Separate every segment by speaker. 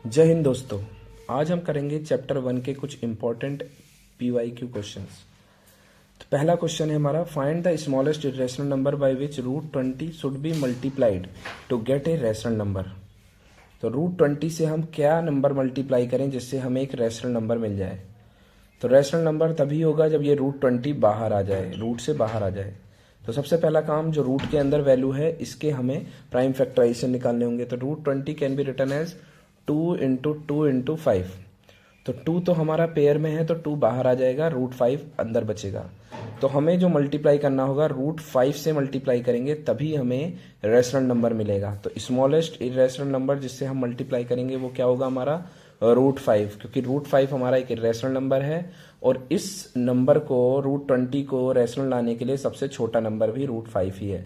Speaker 1: जय हिंद दोस्तों। आज हम करेंगे चैप्टर 1 के कुछ इंपॉर्टेंट PYQ क्वेश्चंस। तो पहला क्वेश्चन है हमारा, find the smallest irrational number by which root 20 should be multiplied to get a rational number. तो रूट 20 से हम क्या नंबर मल्टीप्लाई करें जिससे हमें एक रैशनल नंबर मिल जाए। तो रैशनल नंबर तभी होगा जब ये रूट 20 बाहर आ जाए, रूट से बाहर आ जाए। तो सबसे पहला काम, जो रूट के अंदर वैल्यू है इसके हमें प्राइम फैक्टराइजेशन निकालने होंगे। तो root 20 can be written as 2 into 2 into 5। तो 2 तो हमारा पेयर में है तो 2 बाहर आ जाएगा, रूट 5 अंदर बचेगा। तो हमें जो मल्टीप्लाई करना होगा रूट 5 से मल्टीप्लाई करेंगे तभी हमें रैशनल नंबर मिलेगा। तो स्मॉलेस्ट इरेशनल नंबर जिससे हम मल्टीप्लाई करेंगे वो क्या होगा हमारा, रूट 5, क्योंकि रूट 5 हमारा एक इरेशनल नंबर है और इस नंबर को रूट 20 को रैशनल लाने के लिए सबसे छोटा नंबर भी रूट 5 ही है।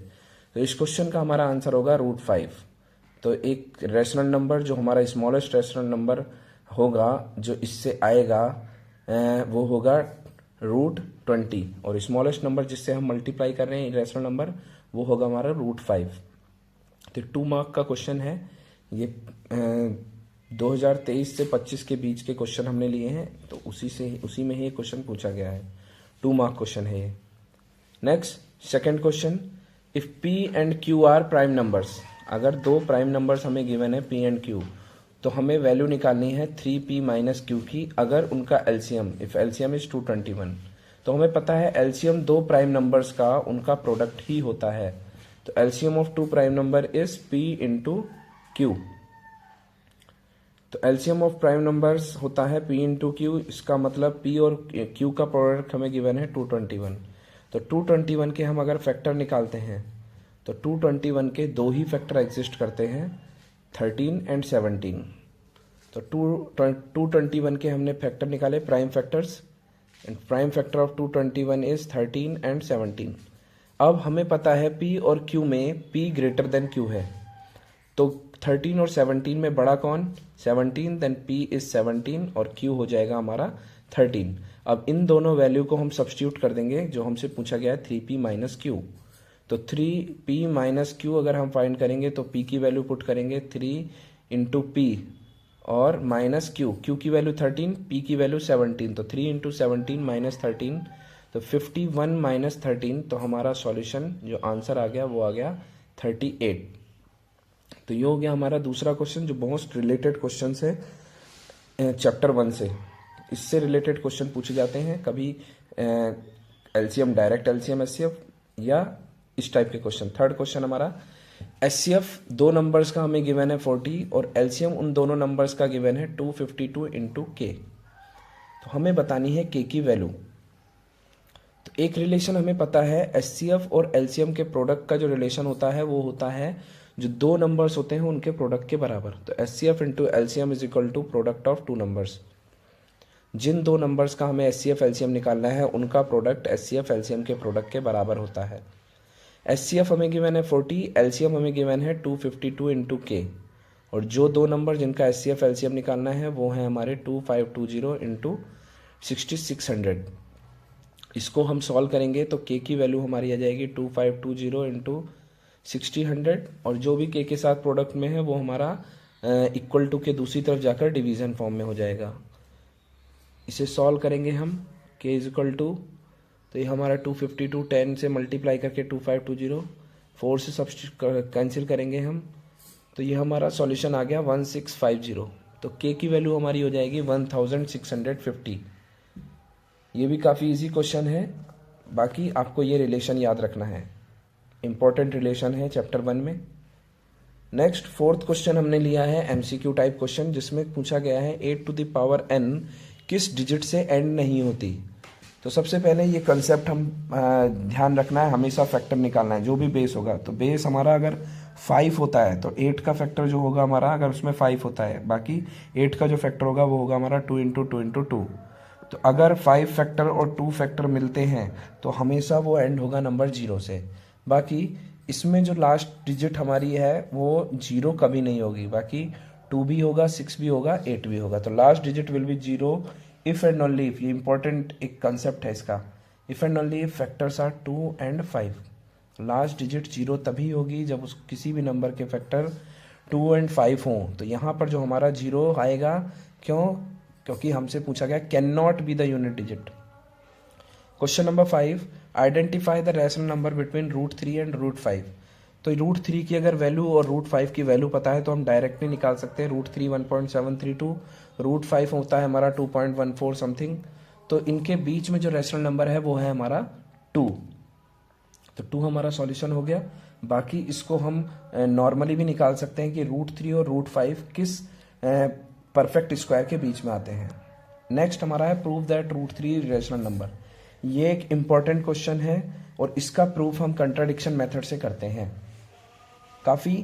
Speaker 1: तो इस क्वेश्चन का हमारा आंसर होगा रूट 5। तो एक रैशनल नंबर जो हमारा स्मॉलेस्ट रैशनल नंबर होगा जो इससे आएगा वो होगा रूट 20, और स्मॉलेस्ट नंबर जिससे हम मल्टीप्लाई कर रहे हैं रैशनल नंबर वो होगा हमारा रूट 5। तो 2 मार्क का क्वेश्चन है ये। 2023 से 25 के बीच के क्वेश्चन हमने लिए हैं, तो उसी में ही क्वेश्चन पूछा गया है। 2 मार्क क्वेश्चन है ये। Next second question, if P and Q are prime numbers. अगर दो प्राइम नंबर्स हमें गिवन है P एंड Q, तो हमें वैल्यू निकालनी है 3P माइनस Q की अगर उनका एलसीएम, इफ एलसीएम इज 221। तो हमें पता है एलसीएम दो प्राइम नंबर्स का उनका प्रोडक्ट ही होता है। तो LCM of 2 prime number is P into Q। तो एलसीएम ऑफ प्राइम नंबर्स होता है P इंटू Q। इसका मतलब P और Q का प्रोडक्ट हमें गिवन है 221। तो 221 के हम अगर फैक्टर निकालते हैं तो 221 के दो ही फैक्टर एग्जिस्ट करते हैं, 13 एंड 17। तो 221 के हमने फैक्टर निकाले prime factors, and prime factor of 221 is 13 and 17। अब हमें पता है P और Q में P ग्रेटर देन Q है, तो 13 और 17 में बड़ा कौन, 17, देन P इज 17 और Q हो जाएगा हमारा 13। अब इन दोनों वैल्यू को हम सब्स्टिट्यूट कर देंगे जो हमसे पूछा गया है 3P माइनस Q। तो 3P माइनस Q अगर हम फाइंड करेंगे तो P की वैल्यू पुट करेंगे 3 इंटू P और माइनस Q की वैल्यू 13, P की वैल्यू 17। तो 3 इंटू 17 माइनस 13, तो 51 माइनस 13। तो हमारा सॉल्यूशन जो आंसर आ गया वो आ गया 38। तो ये हो गया हमारा दूसरा क्वेश्चन जो मोस्ट रिलेटेड क्वेश्चन है चैप्टर 1 से। इससे रिलेटेड क्वेश्चन पूछे जाते हैं कभी एलसीएम, डायरेक्ट एलसीएम एचसीएफ या इस टाइप के क्वेश्चन। थर्ड क्वेश्चन हमारा, एचसीएफ दो नंबर्स का हमें गिवन है 40 और एलसीएम उन दोनों नंबर्स का गिवन है 252 इंटू के। तो हमें बतानी है के की वैल्यू। तो एक रिलेशन हमें पता है, एचसीएफ और एलसीएम के प्रोडक्ट का जो रिलेशन होता है वो होता है जो दो नंबर्स होते हैं उनके प्रोडक्ट के बराबर। तो HCF into LCM is equal to product of two numbers. जिन दो नंबर्स का हमें एचसीएफ एलसीएम निकालना है उनका प्रोडक्ट एचसीएफ एलसीएम के प्रोडक्ट के बराबर होता है। एचसीएफ हमें गिवन है 40, एलसीएम हमें गिवन है 252 इंटू के, और जो दो नंबर जिनका एचसीएफ एलसीएम निकालना है वो है हमारे 2520 इंटू 6600। इसको हम सॉल्व करेंगे तो के की वैल्यू हमारी आ जाएगी 2520 इंटू 6000, और जो भी के साथ प्रोडक्ट में है वो हमारा इक्वल टू के दूसरी तरफ जाकर डिवीजन फॉर्म में हो जाएगा। इसे सॉल्व करेंगे हम, के इज इक्वल टू, तो ये हमारा 252 10 से मल्टीप्लाई करके 2520, 4 से सब्स्टिट्यूट कैंसिल करेंगे हम, तो ये हमारा सॉल्यूशन आ गया 1650। तो के की वैल्यू हमारी हो जाएगी 1650। ये भी काफ़ी इजी क्वेश्चन है, बाकी आपको ये रिलेशन याद रखना है, इंपॉर्टेंट रिलेशन है चैप्टर 1 में। नेक्स्ट फोर्थ क्वेश्चन हमने लिया है एमसीक्यू टाइप क्वेश्चन जिसमें पूछा गया है 8 टू द पावर n किस डिजिट से एंड नहीं होती। तो सबसे पहले ये कंसेप्ट हम ध्यान रखना है, हमेशा फैक्टर निकालना है जो भी बेस होगा। तो बेस हमारा अगर 5 होता है तो 8 का फैक्टर जो होगा हमारा, अगर उसमें 5 होता है, बाकी 8 का जो फैक्टर होगा वो होगा हमारा 2 इंटू 2 इंटू 2। तो अगर 5 फैक्टर और 2 फैक्टर मिलते हैं तो हमेशा वो एंड होगा नंबर 0 से। बाकी इसमें जो लास्ट डिजिट हमारी है वो 0 कभी नहीं होगी, बाकी 2 भी होगा, 6 भी होगा, 8 भी होगा। तो last digit will be 0 if and only if, ये इंपॉर्टेंट एक कंसेप्ट है इसका, if and only if factors are 2 and 5। Last digit 0 तभी होगी जब उस किसी भी नंबर के फैक्टर 2 एंड 5 हों तो यहाँ पर जो हमारा 0 आएगा, क्यों? क्योंकि हमसे पूछा गया can not be the unit digit. Question number 5, identify the rational number between √3 and √5। तो √3 की अगर वैल्यू और √5 की वैल्यू पता है तो हम डायरेक्टली निकाल सकते हैं। √3 1.732, √5 होता है हमारा 2.14 समथिंग। तो इनके बीच में जो रैशनल नंबर है वो है हमारा 2। तो 2 हमारा सॉल्यूशन हो गया। बाकी इसको हम नॉर्मली भी निकाल सकते हैं कि √3 और √5 किस परफेक्ट स्क्वायर के बीच में आते हैं। नेक्स्ट हमारा है प्रूव दैट √3 रैशनल नंबर। ये एक इंपॉर्टेंट क्वेश्चन है और इसका प्रूफ हम कंट्राडिक्शन मेथड से करते हैं। काफ़ी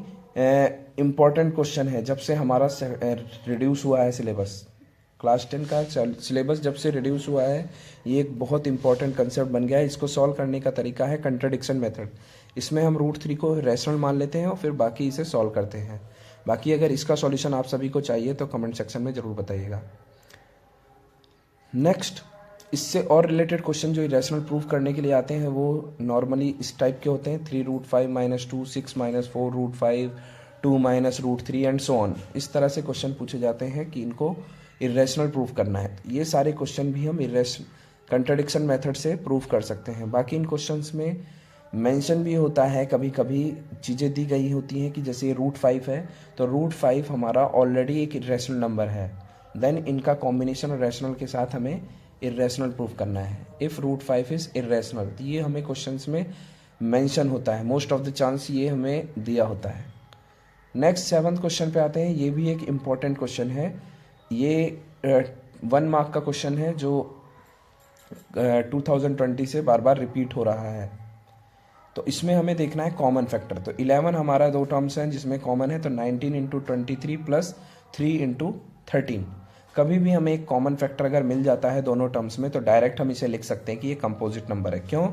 Speaker 1: इंपॉर्टेंट क्वेश्चन है। जब से हमारा रिड्यूस हुआ है सिलेबस, क्लास 10 का सिलेबस जब से रिड्यूस हुआ है, ये एक बहुत इंपॉर्टेंट कंसेप्ट बन गया है। इसको सॉल्व करने का तरीका है कंट्राडिक्शन मेथड। इसमें हम √3 को रैशनल मान लेते हैं और फिर बाकी इसे सॉल्व करते हैं। बाकी अगर इसका सॉल्यूशन आप सभी को चाहिए तो कमेंट सेक्शन में ज़रूर बताइएगा। नेक्स्ट, इससे और रिलेटेड क्वेश्चन जो इरेशनल प्रूफ करने के लिए आते हैं वो नॉर्मली इस टाइप के होते हैं। 3√5 - 2, 6 - 4 √5, 2 - √3 एंड सो ऑन। इस तरह से क्वेश्चन पूछे जाते हैं कि इनको इरेशनल प्रूफ करना है। ये सारे क्वेश्चन भी हम कंट्राडिक्शन मेथड से प्रूफ कर सकते हैं। बाकी इन क्वेश्चंस में मेंशन भी होता है, कभी कभी चीज़ें दी गई होती हैं कि जैसे ये √5 है तो √5 हमारा ऑलरेडी एक इरेशनल नंबर है, देन इनका कॉम्बिनेशन और रैशनल के साथ हमें इरेशनल प्रूफ करना है। इफ़ √5 इज़ इरेशनल, तो ये हमें क्वेश्चंस में मेंशन होता है। मोस्ट ऑफ द चांस ये हमें दिया होता है। नेक्स्ट 7th क्वेश्चन पे आते हैं। ये भी एक इम्पॉर्टेंट क्वेश्चन है। ये 1 मार्क का क्वेश्चन है जो 2020 से बार बार रिपीट हो रहा है। तो इसमें हमें देखना है कॉमन फैक्टर। तो 11 हमारा 2 टर्म्स हैं जिसमें कॉमन है, तो 19 × 23 + 3 × 13। कभी भी हमें एक कॉमन फैक्टर अगर मिल जाता है दोनों टर्म्स में तो डायरेक्ट हम इसे लिख सकते हैं कि ये कंपोजिट नंबर है। क्यों?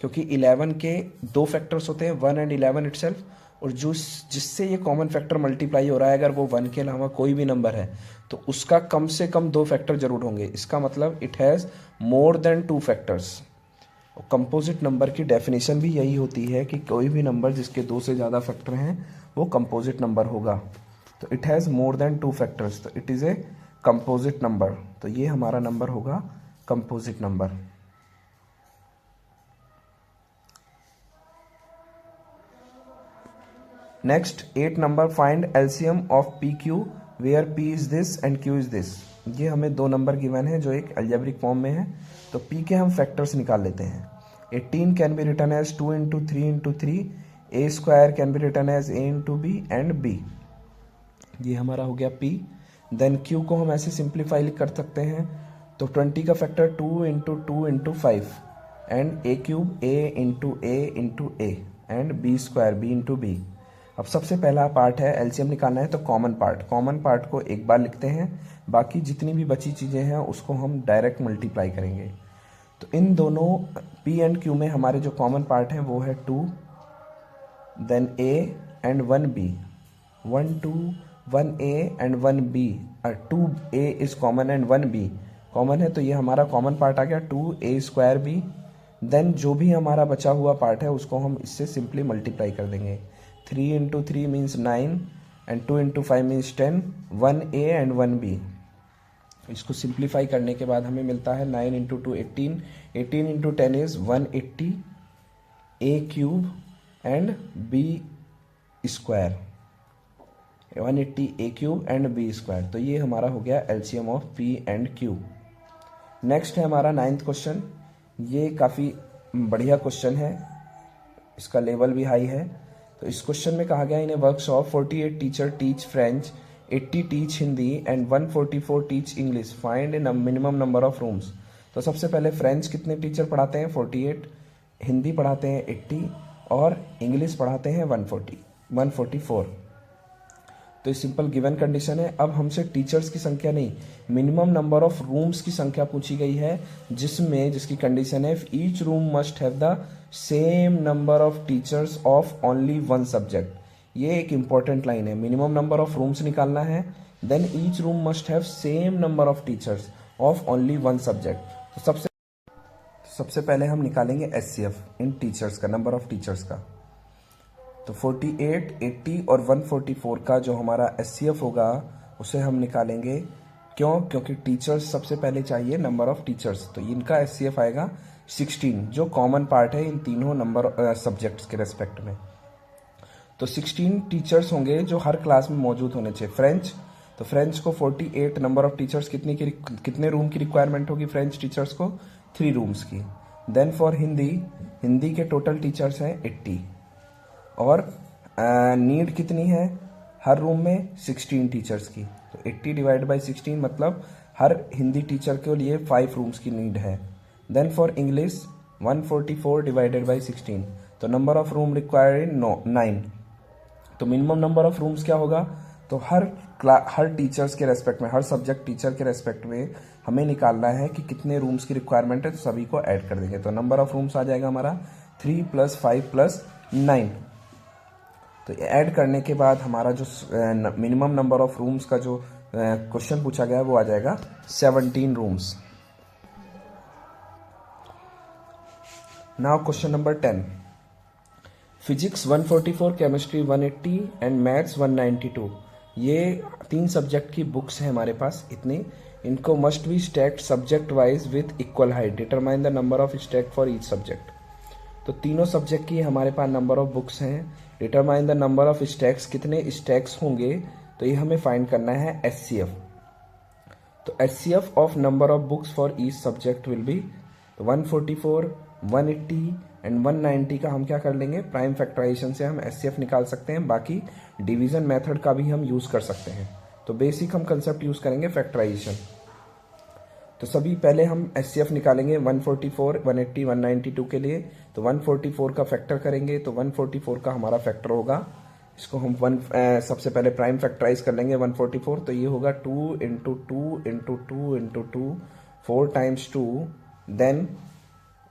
Speaker 1: क्योंकि 11 के 2 फैक्टर्स होते हैं, 1 एंड 11 इटसेल्फ, और जिससे ये कॉमन फैक्टर मल्टीप्लाई हो रहा है अगर वो 1 के अलावा कोई भी नंबर है तो उसका कम से कम 2 फैक्टर जरूर होंगे। इसका मतलब it has more than 2 factors. Composite number की डेफिनेशन भी यही होती है कि कोई भी नंबर जिसके 2 से ज़्यादा फैक्टर हैं वो कंपोजिट नंबर होगा। तो it has more than 2 factors, तो it is a composite number. तो ये हमारा नंबर होगा composite number. Next 8 number, find LCM of PQ where P is this and Q is this. ये हमें 2 नंबर गिवन है जो एक अलजेब्रिक फॉर्म में है। तो P के हम फैक्टर्स निकाल लेते हैं। 18 can be written as 2 × 3 × 3, A² can be written as A × B and B। ये हमारा हो गया P। देन Q को हम ऐसे सिंप्लीफाई कर सकते हैं। तो 20 का factor 2 × 2 × 5 and A³ A and B² B × B। अब सबसे पहला पार्ट है एलसीएम निकालना है, तो कॉमन पार्ट को एक बार लिखते हैं, बाकी जितनी भी बची चीज़ें हैं उसको हम डायरेक्ट मल्टीप्लाई करेंगे। तो इन दोनों P एंड Q में हमारे जो कॉमन पार्ट हैं वो है 2, then A and 1B, 1A and 1B, 2A is common and 1B common है, तो ये हमारा कॉमन पार्ट आ गया 2A² B। देन जो भी हमारा बचा हुआ पार्ट है उसको हम इससे सिंपली मल्टीप्लाई कर देंगे। 3 × 3 means 9 and 2 × 5 means 10, 1A and 1B। इसको सिंप्लीफाई करने के बाद हमें मिलता है 9 × 2 18, 18 × 10 is 180, A³ and B², 180 A³ and B²। तो ये हमारा हो गया LCM of P and Q। Next है हमारा 9th क्वेश्चन। ये काफ़ी बढ़िया क्वेश्चन है, इसका लेवल भी हाई है। तो इस क्वेश्चन में कहा गया in a workshop 48 teacher teach French, 80 teach Hindi and 144 teach English, find a minimum number of rooms. तो सबसे पहले फ्रेंच कितने टीचर पढ़ाते हैं 48, हिंदी पढ़ाते हैं 80 और इंग्लिश पढ़ाते हैं 144। तो ये सिंपल गिवन कंडीशन है। अब हमसे टीचर्स की संख्या नहीं, मिनिमम नंबर ऑफ रूम्स की संख्या पूछी गई है, जिसकी कंडीशन है each room must have the same number of teachers of only 1 subject. ये एक इंपॉर्टेंट लाइन है। मिनिमम नंबर ऑफ रूम्स निकालना है, then each room must have same number of teachers of only 1 subject. तो सबसे पहले हम निकालेंगे HCF इन टीचर्स का, नंबर ऑफ टीचर्स का। तो 48, 80 और 144 का जो हमारा एचसीएफ होगा उसे हम निकालेंगे। क्यों? क्योंकि टीचर्स सबसे पहले चाहिए, नंबर ऑफ टीचर्स। तो इनका एचसीएफ आएगा 16, जो कॉमन पार्ट है इन तीनों नंबर सब्जेक्ट्स के रेस्पेक्ट में। तो 16 टीचर्स होंगे जो हर क्लास में मौजूद होने चाहिए। फ्रेंच, तो फ्रेंच को 48 नंबर ऑफ टीचर्स कितने रूम की रिक्वायरमेंट होगी फ्रेंच टीचर्स को? 3 रूम्स की। देन फॉर हिंदी, हिंदी के टोटल टीचर्स हैं 80 और नीड कितनी है हर रूम में? 16 टीचर्स की। तो 80 डिवाइड बाई 16 मतलब हर हिंदी टीचर के लिए 5 रूम्स की नीड है। Then for English 144 divided by 16, तो नंबर ऑफ रूम रिक्वायर्ड 9। तो मिनिमम नंबर ऑफ रूम्स क्या होगा? तो हर टीचर्स के रेस्पेक्ट में, हर सब्जेक्ट टीचर के रेस्पेक्ट में हमें निकालना है कि कितने रूम्स की रिक्वायरमेंट है, तो सभी को ऐड कर देंगे। तो नंबर ऑफ रूम्स आ जाएगा हमारा 3 + 5 + 9। तो ऐड करने के बाद हमारा जो मिनिमम नंबर ऑफ रूम्स का जो क्वेश्चन पूछा गया है वो आ जाएगा 17 rooms. Now question number 10। Physics 144, chemistry 180 and maths 192। ये 3 सब्जेक्ट की बुक्स हैं हमारे पास इतनी। इनको must be stacked subject wise with equal height. Determine the number of stack for each subject. तो तीनों सब्जेक्ट की हमारे पास नंबर ऑफ बुक्स हैं। Determine the number of stacks, कितने स्टैक्स होंगे, तो ये हमें फाइंड करना है एचसीएफ। तो HCF of number of books for each subject will be 144, 180 and 190 का हम क्या कर लेंगे? प्राइम फैक्टराइजेशन से हम एचसीएफ निकाल सकते हैं। बाकी डिवीजन मेथड का भी हम यूज कर सकते हैं। तो बेसिक हम कंसेप्ट यूज करेंगे फैक्टराइजेशन। तो सभी पहले हम एचसीएफ निकालेंगे 144, 180, 192 के लिए। तो 144 का फैक्टर करेंगे, तो 144 का हमारा फैक्टर होगा, इसको हम सबसे पहले प्राइम फैक्टराइज कर लेंगे 144। तो ये होगा 2 × 2 × 2 × 2, 4 × 2, देन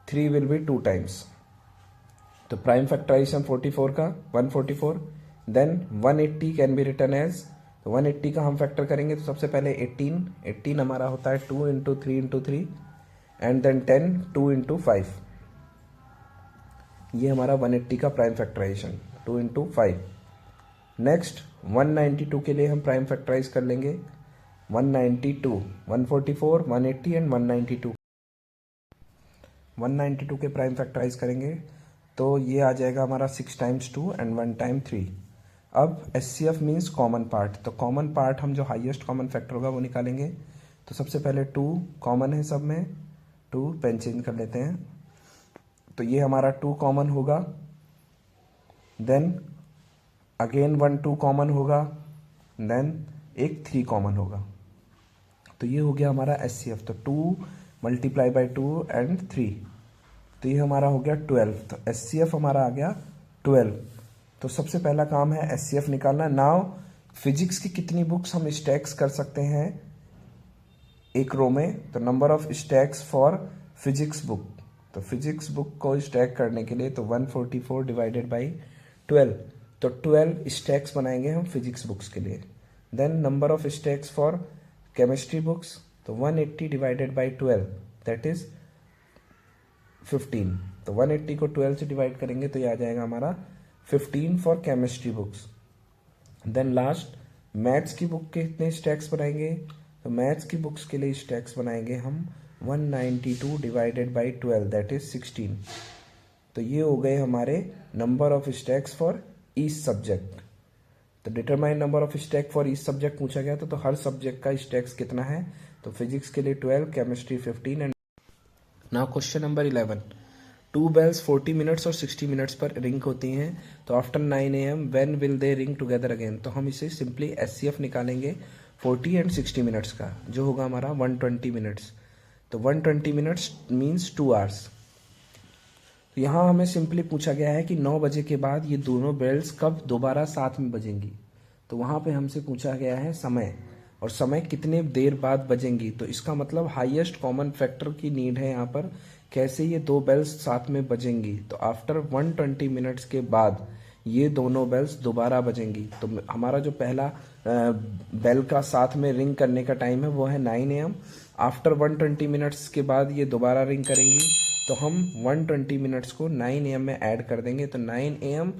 Speaker 1: 3 विल बी 2 टाइम्स। तो प्राइम फैक्टराइजेशन 44 का 144। Then 180 can be written as, तो 180 का हम फैक्टर करेंगे। तो सबसे पहले 18 हमारा होता है 2 × 3 × 3 एंड देन 10 2 × 5। ये हमारा 180 का प्राइम फैक्टराइजेशन 2 × 5। नेक्स्ट 192 के लिए हम प्राइम फैक्टराइज कर लेंगे 192, 144, 180 एंड 192। 192 के प्राइम फैक्टराइज करेंगे तो ये आ जाएगा हमारा 6 × 2 एंड 1 × 3। अब एचसीएफ मीन्स कॉमन पार्ट। तो कॉमन पार्ट हम जो हाईएस्ट कॉमन फैक्टर होगा वो निकालेंगे। तो सबसे पहले 2 कॉमन है सब में, 2 पेन चेंज कर लेते हैं। तो ये हमारा 2 कॉमन होगा। देन अगेन 1 2 कॉमन होगा, देन एक 3 कॉमन होगा। तो ये हो गया हमारा एचसीएफ। तो 2 × 2 एंड 3, तो ये हमारा हो गया 12। तो एचसीएफ हमारा आ गया 12। तो सबसे पहला काम है एचसीएफ निकालना। नाउ फिजिक्स की कितनी बुक्स हम स्टैक्स कर सकते हैं एक रो में? तो number of stacks for physics book. तो फिजिक्स बुक को स्टैक करने के लिए तो 144 डिवाइडेड बाई 12, तो 12 स्टैक्स बनाएंगे हम फिजिक्स बुक्स के लिए। Then number of stacks for chemistry books, तो 180 डिवाइडेड बाई 12 दैट इज 15। तो 180 को 12 से डिवाइड करेंगे तो ये आ जाएगा हमारा 15 for chemistry books. Then last maths की बुक के कितने स्टैक्स बनाएंगे? तो मैथ्स की बुक्स के लिए स्टैक्स बनाएंगे हम 192 डिवाइडेड बाई 12 दैट इज 16। तो ये हो गए हमारे number of stacks for each subject. तो determine number of stack for each subject पूछा गया था। तो हर सब्जेक्ट का स्टैक्स कितना है? तो फिजिक्स के लिए 12, chemistry 15 and now question number 11। 2 bells 40 minutes और 60 मिनट्स पर रिंग होती हैं। तो after 9 AM when will they ring together again? तो हम इसे सिंपली एचसीएफ निकालेंगे 40 एंड 60 मिनट्स का, जो होगा हमारा 120 मिनट्स। तो 120 मिनट्स मीन्स 2 आवर्स। तो यहाँ हमें सिंपली पूछा गया है कि 9 बजे के बाद ये दोनों बेल्स कब दोबारा साथ में बजेंगी। तो वहाँ पे हमसे पूछा गया है समय, और समय कितने देर बाद बजेंगी। तो इसका मतलब हाईएस्ट कॉमन फैक्टर की नीड है यहाँ पर, कैसे ये 2 बेल्स साथ में बजेंगी। तो आफ्टर 120 मिनट्स के बाद ये दोनों बेल्स दोबारा बजेंगी। तो हमारा जो पहला बेल का साथ में रिंग करने का टाइम है वो है 9 AM। आफ्टर 120 मिनट्स के बाद ये दोबारा रिंग करेंगी। तो हम 120 मिनट्स को 9 AM में ऐड कर देंगे। तो 9 AM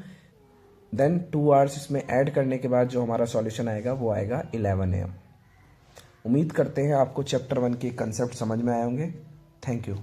Speaker 1: देन 2 आवर्स इसमें ऐड करने के बाद जो हमारा सॉल्यूशन आएगा वो आएगा 11 AM। उम्मीद करते हैं आपको चैप्टर 1 के कंसेप्ट समझ में आए होंगे। Thank you.